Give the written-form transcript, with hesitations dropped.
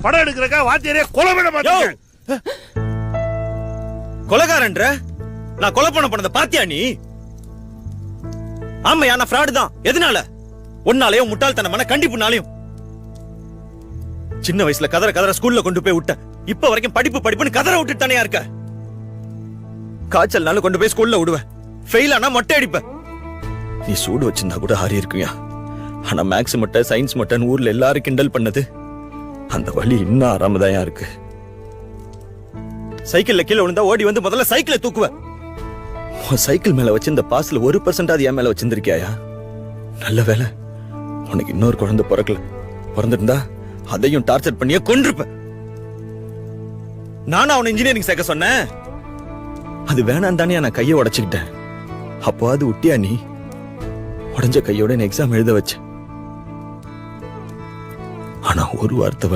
படம் எடுக்கிறக்கா வாத்தியாரே கொலை பண்ண மாட்டேன். கொலைகாரன்ற நான் கொலை பண்ணத பாத்தியா நீ? ஆமையா நான் ஃப்ராடு தான். எதனால? உன்னாலயும் முட்டாள்தனமான கண்டிப்புனாலையும். சின்ன வயசுல கதற ஸ்கூல்ல கொண்டு போய் விட்ட. இப்ப வரைக்கும் படிப்புன்னு கதற விட்டுட்டு தானே இருக்க. காய்ச்சல்னால கொண்டு போய் ஸ்கூல்ல விடுவேன். ஃபெயில் ஆனா மொட்டை அடிப்ப. நீ சூடு வச்சிருந்தா கூட ஆறி இருக்குயா. ஆனா மேக்ஸ் மொட்டை சயின்ஸ் மொட்டைன்னு ஊர்ல எல்லாரும் கிண்டல் பண்ணது அந்த வழி இன்னும் ஆறாமதாயா இருக்கு. சைக்கிள்ல கீழே விழுந்தா ஓடி வந்து முதல்ல சைக்கிளை தூக்குவ. உன் சைக்கிள் மேல வச்சிருந்த பாஸ்ல 1% என் மேல வச்சிருந்திருக்கியா? நல்ல வேலை உனக்கு இன்னொரு குழந்தை பிறக்கல. பிறந்திருந்தா அதையும் டார்ச்சர் பண்ணியே கொன்றுப்ப. நானும் அவனை இன்ஜினியரிங் சேர்க்க சொன்னேன். அது வேணாம் தானே நான் கையை உடைச்சுக்கிட்டேன். அப்போ அது விட்டியா நீ? உடஞ்ச கையோட எக்ஸாம் எழுத வச்ச. ஆனா ஒரு வார்த்தை